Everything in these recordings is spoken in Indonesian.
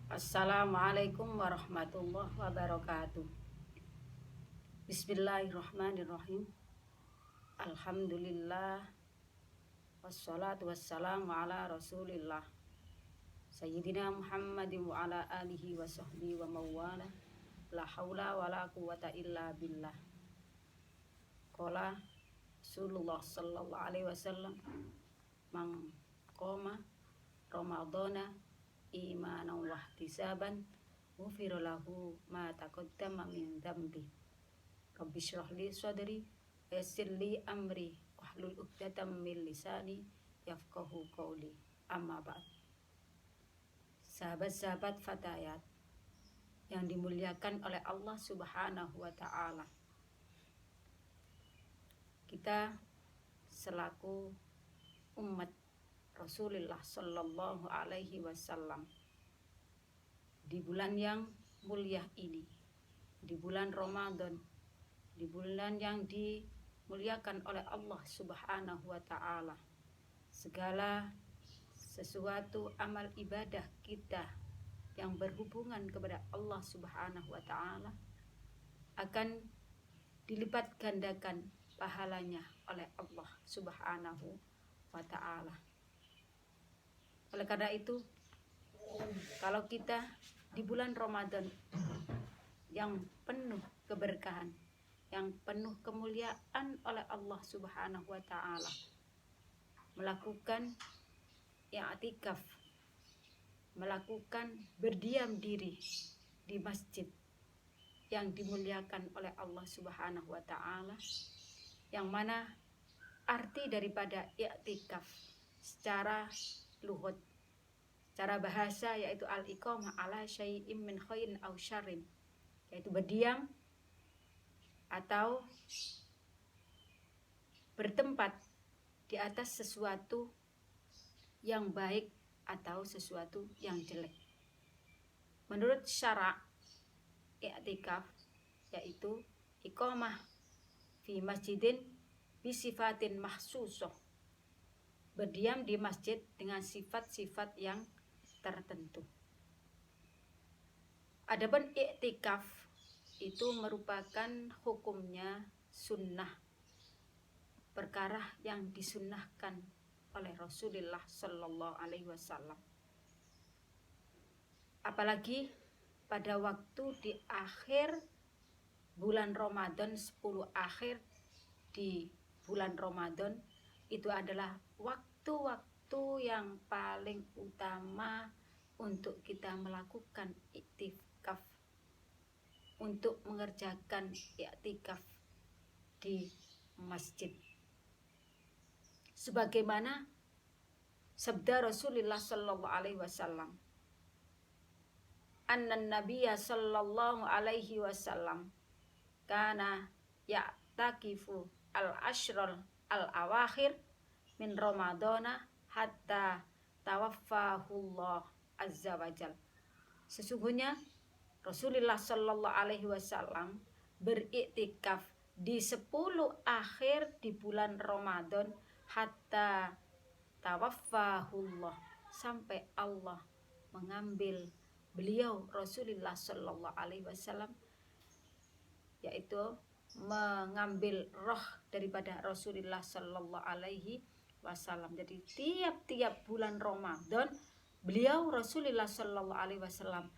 Assalamualaikum warahmatullahi wabarakatuh. Bismillahirrahmanirrahim. Alhamdulillah. Wassalatu wassalamu ala rasulillah Sayyidina Muhammadin wa ala alihi wa sahbihi wa mawala. La hawla wa la quwata illa billah. Qala Rasulullah sallallahu alaihi wasallam, man qoma Ramadana imanan wa ihtisaban ghufira lahu ma taqaddama min dzambi. Rabbi shrah li sadri wa yassir li amri wahlul 'uqdatam min lisani yafqahu qawli. Amma ba'd. Sahabat-sahabat Fatayat yang dimuliakan oleh Allah Subhanahu wa taala. Kita selaku umat Rasulullah sallallahu alaihi wasallam di bulan yang mulia ini, di bulan Ramadan, di bulan yang dimuliakan oleh Allah Subhanahu wa taala, segala sesuatu amal ibadah kita yang berhubungan kepada Allah Subhanahu wa taala akan dilipat gandakan pahalanya oleh Allah Subhanahu wa taala. Oleh karena itu, kalau kita di bulan Ramadan yang penuh keberkahan, yang penuh kemuliaan oleh Allah Subhanahu wa taala, melakukan i'tikaf, melakukan berdiam diri di masjid yang dimuliakan oleh Allah Subhanahu wa taala, yang mana arti daripada i'tikaf secara lughut, secara bahasa, yaitu al-iqamah ala syai'im min khairin aw syarrin, yaitu berdiam atau bertempat di atas sesuatu yang baik atau sesuatu yang jelek. Menurut syara' i'tikaf yaitu iqamah fi masjidin bisifatin mahsusah, berdiam di masjid dengan sifat-sifat yang tertentu. Adapun i'tikaf itu merupakan hukumnya sunnah, perkara yang disunnahkan oleh Rasulullah sallallahu alaihi wasallam. Apalagi pada waktu di akhir bulan Ramadan, 10 akhir di bulan Ramadan, itu adalah waktu-waktu yang paling utama untuk kita melakukan i'tikaf, untuk mengerjakan i'tikaf di masjid. Sebagaimana sabda Rasulullah sallallahu alaihi wasallam, annan nabiyya sallallahu alaihi wasallam kana ya'takifu al-ashral al-awakhir min Ramadana hatta tawaffahullah azza wajal. Sesungguhnya Rasulullah sallallahu alaihi wasallam beriktikaf di 10 akhir di bulan Ramadan hatta tawaffahullah, sampai Allah mengambil beliau Rasulullah sallallahu alaihi wasallam, yaitu mengambil roh daripada Rasulullah sallallahu alaihi wasallam. Jadi tiap-tiap bulan Ramadan beliau Rasulullah sallallahu alaihi wasallam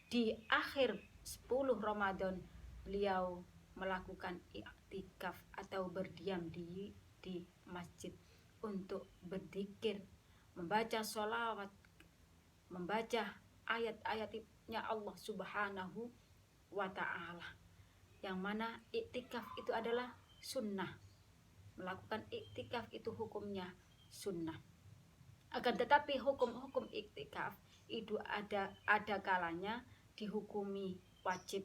di akhir 10 Ramadan beliau melakukan i'tikaf atau berdiam di masjid untuk berzikir, membaca sholawat, membaca ayat-ayatnya Allah Subhanahu wa ta'ala, yang mana i'tikaf itu adalah sunnah. Melakukan i'tikaf itu hukumnya sunnah. Akan tetapi hukum-hukum i'tikaf itu ada kalanya dihukumi wajib,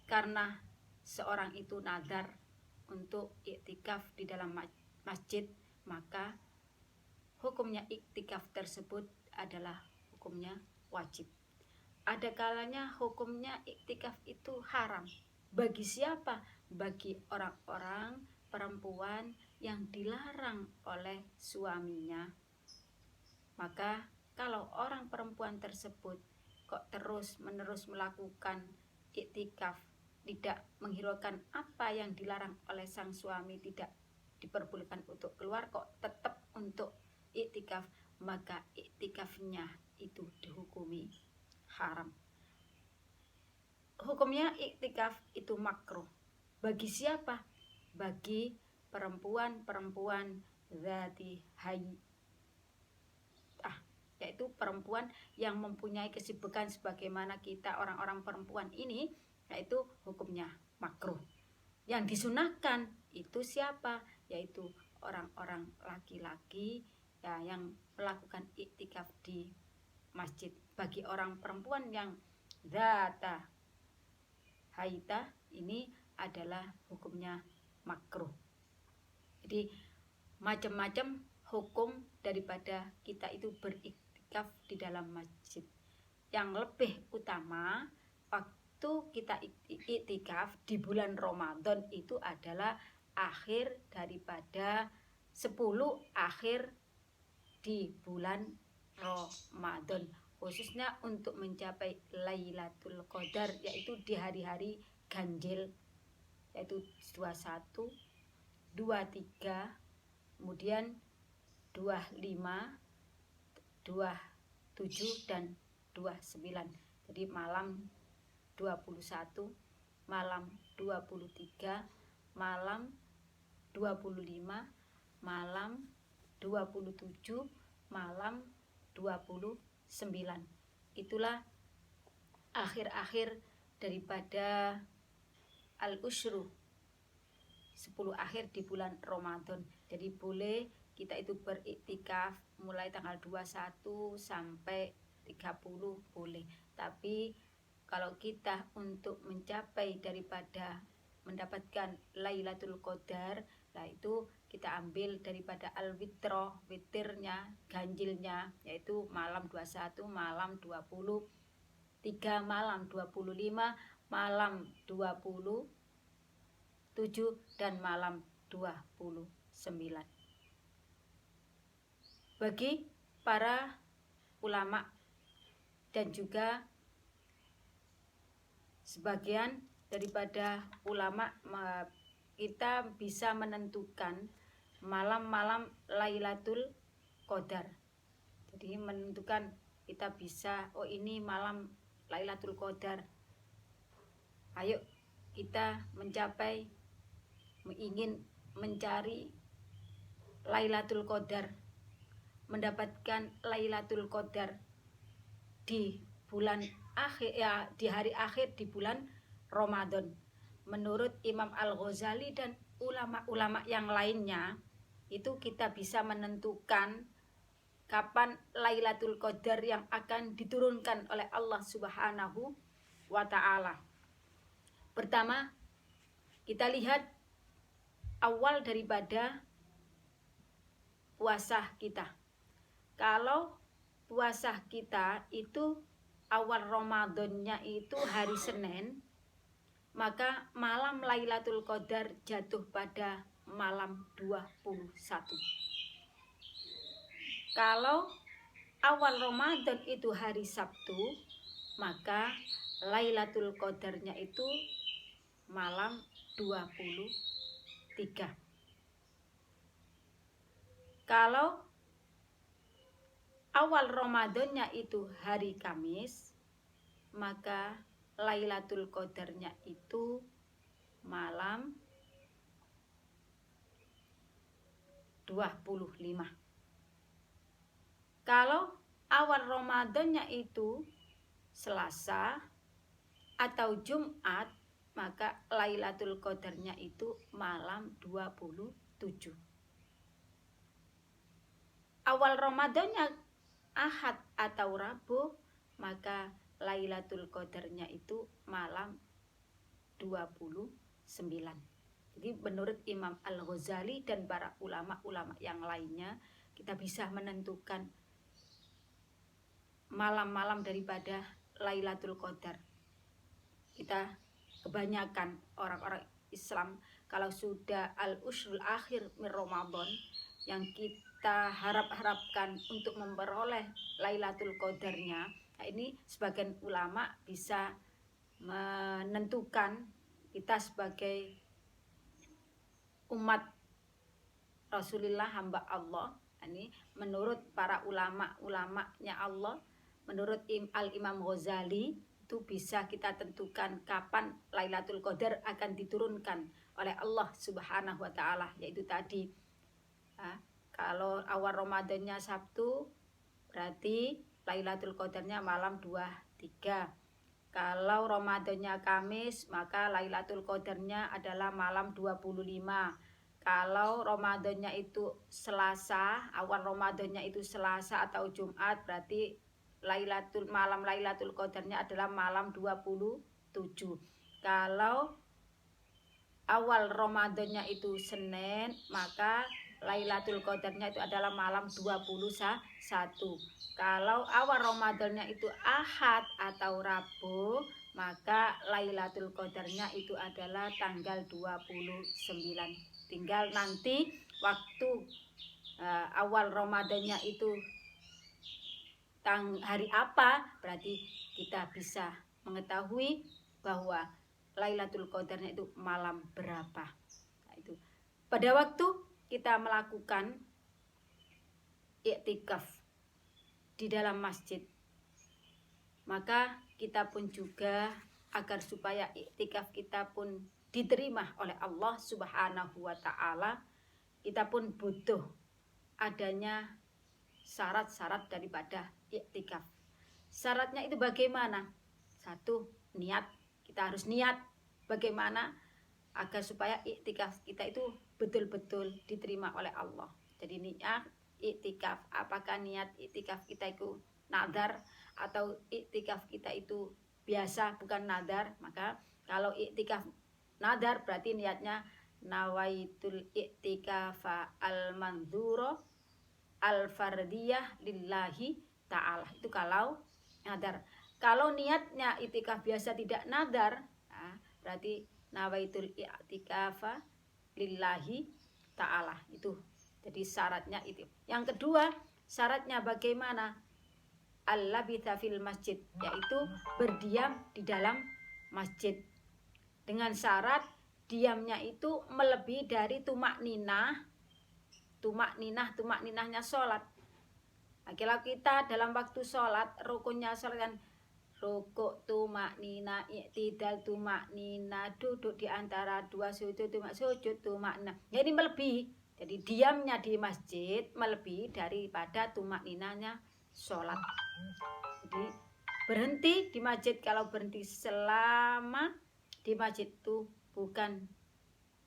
karena seorang itu nadar untuk i'tikaf di dalam masjid, maka hukumnya i'tikaf tersebut adalah hukumnya wajib. Ada kalanya hukumnya i'tikaf itu haram. Bagi siapa? Bagi orang-orang perempuan yang dilarang oleh suaminya. Maka kalau orang perempuan perempuan tersebut kok terus-menerus melakukan iktikaf, tidak menghiraukan apa yang dilarang oleh sang suami, tidak diperbolehkan untuk keluar, kok tetap untuk iktikaf, maka iktikafnya itu dihukumi haram. Hukumnya iktikaf itu makruh. Bagi siapa? Bagi perempuan-perempuan zati hayi, yaitu perempuan yang mempunyai kesibukan sebagaimana kita orang-orang perempuan ini, yaitu hukumnya makruh. Yang disunahkan itu siapa? Yaitu orang-orang laki-laki ya, yang melakukan iktikaf di masjid. Bagi orang perempuan yang zata haita ini adalah hukumnya makruh. Jadi macam-macam hukum daripada kita itu beriktikaf di dalam masjid. Yang lebih utama waktu kita iktikaf di bulan Ramadan itu adalah akhir daripada 10 akhir di bulan Ramadan, khususnya untuk mencapai Lailatul Qadar, yaitu di hari-hari ganjil, yaitu 21, 23, kemudian 25, 27 dan 29. Jadi malam 21, malam 23, malam 25, malam 27, malam 29. Itulah akhir-akhir daripada al-usyru, 10 akhir di bulan Ramadan. Jadi boleh kita itu beriktikaf mulai tanggal 21 sampai 30 boleh. Tapi kalau kita untuk mencapai daripada mendapatkan Lailatul Qadar, nah itu kita ambil daripada al-witroh, witirnya, ganjilnya, yaitu malam 21, malam 23, malam 25, malam 27 dan malam 29. Bagi para ulama dan juga sebagian daripada ulama, kita bisa menentukan malam-malam Lailatul Qadar. Jadi menentukan, kita bisa, oh ini malam Lailatul Qadar, ayo kita mencapai, ingin mencari Lailatul Qadar, mendapatkan Lailatul Qadar di bulan akhir, ya, di hari akhir di bulan Ramadan. Menurut Imam Al-Ghazali dan ulama-ulama yang lainnya, itu kita bisa menentukan kapan Lailatul Qadar yang akan diturunkan oleh Allah Subhanahu wa Ta'ala. Pertama, kita lihat awal daripada puasa kita. Kalau puasa kita itu awal Ramadannya itu hari Senin, maka malam Lailatul Qadar jatuh pada malam 21. Kalau awal Ramadan itu hari Sabtu, maka Lailatul Qadarnya itu malam 23. Kalau awal Ramadannya itu hari Kamis, maka Lailatul Qadarnya itu malam 25. Kalau awal Ramadannya itu Selasa atau Jumat, maka Lailatul Qadarnya itu malam 27. Awal Ramadannya Ahad atau Rabu, maka Lailatul Qadarnya itu malam 29. Jadi menurut Imam Al-Ghazali dan para ulama-ulama yang lainnya, kita bisa menentukan malam-malam daripada Lailatul Qadar. Kita kebanyakan orang-orang Islam kalau sudah al-ushrul akhir min Ramadan, yang kita harapkan untuk memperoleh Lailatul Qadarnya, nah ini sebagian ulama bisa menentukan kita sebagai umat Rasulullah, hamba Allah. Ini menurut para ulama-ulamanya Allah, menurut Al-Imam Ghazali, itu bisa kita tentukan kapan Lailatul Qadar akan diturunkan oleh Allah Subhanahu wa Ta'ala, yaitu tadi kalau awal Ramadannya Sabtu, berarti Lailatul Qadarnya malam 23. Kalau Ramadannya Kamis, maka Lailatul Qadarnya adalah malam 25. Kalau Ramadannya itu Selasa, awal Ramadannya itu Selasa atau Jumat, berarti malam Lailatul Qadarnya adalah malam 27. Kalau awal Ramadannya itu Senin, maka Lailatul Qadarnya itu adalah malam 21. Kalau awal Ramadannya itu Ahad atau Rabu, maka Lailatul Qadarnya itu adalah tanggal 29. Tinggal nanti waktu awal Ramadannya itu hari apa, berarti kita bisa mengetahui bahwa Lailatul Qadarnya itu malam berapa. Nah, itu pada waktu kita melakukan iktikaf di dalam masjid, maka kita pun juga agar supaya iktikaf kita pun diterima oleh Allah Subhanahu wa Ta'ala, kita pun butuh adanya syarat-syarat daripada iktikaf. Syaratnya itu bagaimana? Satu, niat. Kita harus niat bagaimana agar supaya iktikaf kita itu betul-betul diterima oleh Allah. Jadi niat iktikaf, apakah niat iktikaf kita itu nadar atau iktikaf kita itu biasa bukan nadar? Maka kalau iktikaf nadar berarti niatnya nawaitul iktikafa al-mandhuro al-fardiyah lillahi ta'ala. Itu kalau nadar. Kalau niatnya iktikaf biasa tidak nadar, berarti nawaitul i'tikafa lillahi ta'ala. Itu jadi syaratnya itu. Yang kedua, syaratnya bagaimana? Al-labitha fil masjid, yaitu berdiam di dalam masjid. Dengan syarat diamnya itu melebihi dari tumak ninahnya sholat. Kalau kita dalam waktu sholat, rukunnya sholat kan rukuk tumak nina, i'tidal tumak nina, duduk di antara dua sujud tumak nina. Ya ini melebihi. Jadi diamnya di masjid melebihi daripada tumak ninanya sholat. Jadi berhenti di masjid, kalau berhenti selama di masjid itu bukan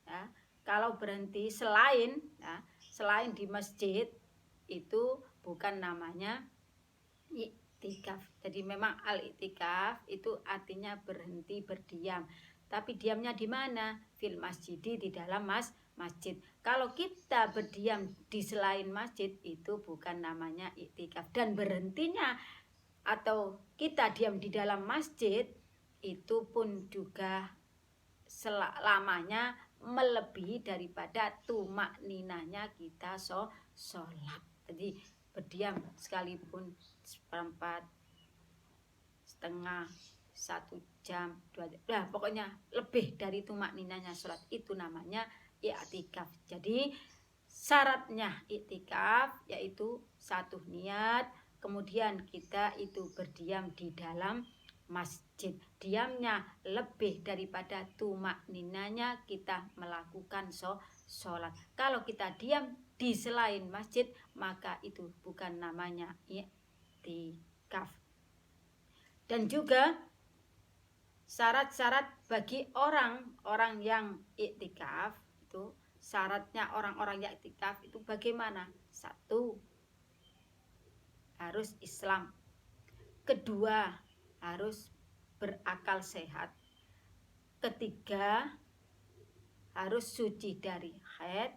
ya. Kalau berhenti selain di masjid itu bukan namanya iktikaf. Jadi memang al-iktikaf itu artinya berhenti berdiam. Tapi diamnya di mana? Fil masjidi, di dalam masjid. Kalau kita berdiam di selain masjid itu bukan namanya iktikaf. Dan berhentinya atau kita diam di dalam masjid itu pun juga selamanya melebihi daripada tumak ninahnya kita sholat. Jadi berdiam sekalipun seperempat, setengah, 1 jam, 2 jam, nah pokoknya lebih dari tumak ninahnya sholat, itu namanya i'tikaf. Jadi syaratnya i'tikaf yaitu satu, niat, kemudian kita itu berdiam di dalam masjid. Diamnya lebih daripada tumak ninahnya kita melakukan sholat. Kalau kita diam di selain masjid, maka itu bukan namanya i'tikaf. Dan juga syarat-syarat bagi orang-orang yang i'tikaf itu, syaratnya orang-orang yang i'tikaf itu bagaimana? Satu, harus Islam. Kedua, harus berakal sehat. Ketiga, harus suci dari haid,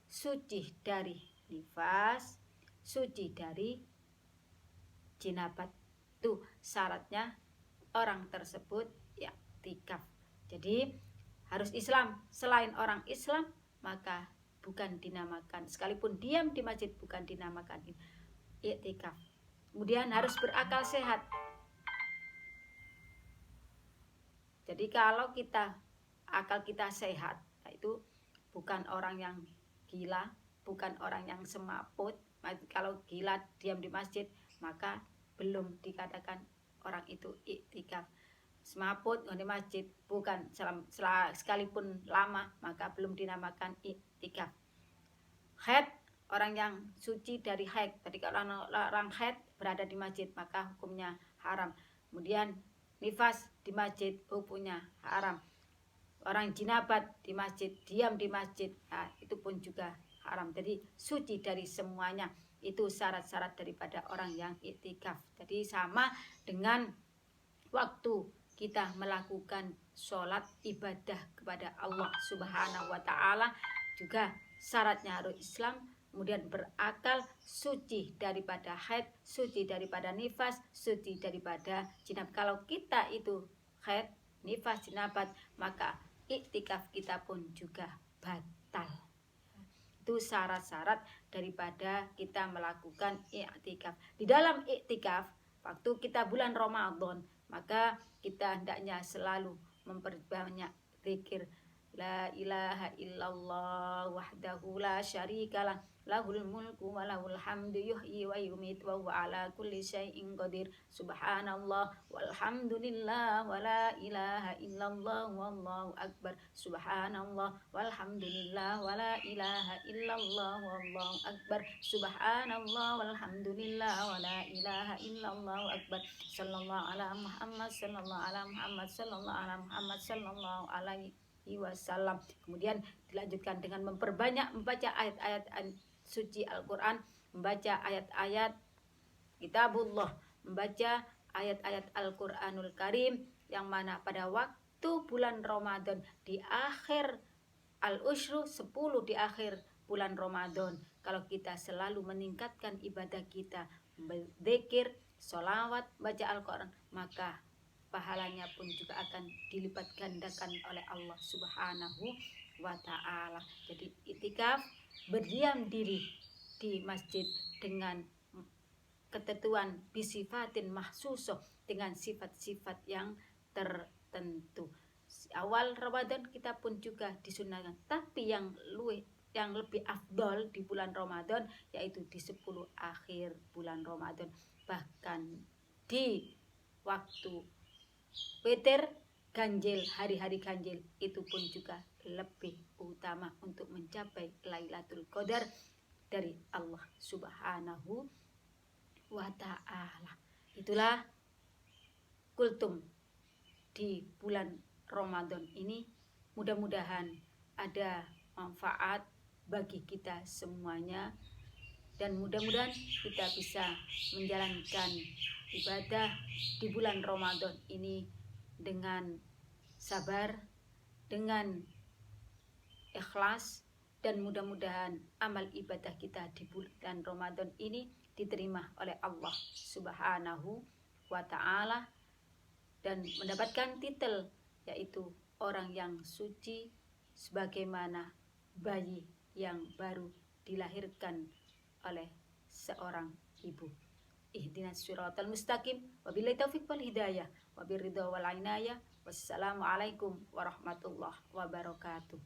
suci dari nifas, suci dari jinabat. Itu syaratnya orang tersebut i'tikaf. Jadi harus Islam. Selain orang Islam, maka bukan dinamakan, sekalipun diam di masjid bukan dinamakan iktikaf. Kemudian harus berakal sehat. Jadi kalau akal kita sehat, itu bukan orang yang gila, bukan orang yang semaput. Kalau gila diam di masjid, maka belum dikatakan orang itu iktikaf. Semaput di masjid bukan sekalipun lama, maka belum dinamakan iktikaf. Haid, orang yang suci dari haid. Tadi kalau orang haid berada di masjid, maka hukumnya haram. Kemudian nifas di masjid, hukumnya haram. Orang jinabat di masjid, diam di masjid, itu pun juga haram. Jadi suci dari semuanya. Itu syarat-syarat daripada orang yang iktikaf. Jadi sama dengan waktu kita melakukan sholat ibadah kepada Allah Subhanahu wa Ta'ala, juga syaratnya harus Islam, kemudian berakal, suci daripada haid, suci daripada nifas, suci daripada jinab. Kalau kita itu haid, nifas, jinabat, maka iktikaf kita pun juga batal. Itu syarat-syarat daripada kita melakukan iktikaf. Di dalam iktikaf, waktu kita bulan Ramadan, maka kita hendaknya selalu memperbanyak zikir la ilaha illallah wahdahu la syarikalah lahul mulku wa lahul hamdu yuhyi wa yumiitu wa huwa ala kulli syai'in qadir subhanallah walhamdulillah wa la ilaha illallah wallahu akbar subhanallah walhamdulillah wa la ilaha illallah wallahu akbar subhanallah walhamdulillah wa la ilaha illallah akbar sallallahu ala Muhammad sallallahu ala Muhammad sallallahu ala Muhammad sallallahu alaihi wasallam. Kemudian dilanjutkan dengan memperbanyak membaca ayat-ayat suci Al-Quran, membaca ayat-ayat kitabullah, membaca ayat-ayat Al-Quranul Karim, yang mana pada waktu bulan Ramadan di akhir al-ushru 10 di akhir bulan Ramadan, kalau kita selalu meningkatkan ibadah kita, berzikir, sholawat, baca Al-Quran, maka pahalanya pun juga akan dilipat gandakan oleh Allah Subhanahu wa Ta'ala. Jadi iktikaf, berdiam diri di masjid dengan ketentuan bisifatin mahsusoh, dengan sifat-sifat yang tertentu. Awal Ramadan kita pun juga disunahkan, tapi yang lebih afdol di bulan Ramadan yaitu di 10 akhir bulan Ramadan, bahkan di waktu witir, ganjil, hari-hari ganjil, itu pun juga lebih utama untuk mencapai Lailatul Qadar dari Allah Subhanahu wa Ta'ala. Itulah kultum di bulan Ramadan ini. Mudah-mudahan ada manfaat bagi kita semuanya, dan mudah-mudahan kita bisa menjalankan ibadah di bulan Ramadan ini dengan sabar, dengan ikhlas, dan mudah-mudahan amal ibadah kita di bulan Ramadan ini diterima oleh Allah Subhanahu wa Ta'ala dan mendapatkan titel yaitu orang yang suci, sebagaimana bayi yang baru dilahirkan oleh seorang ibu. Ihdinas siratal mustaqim, wabillahi taufiq wal hidayah, wabiridha wal inayah. Wassalamualaikum warahmatullahi wabarakatuh.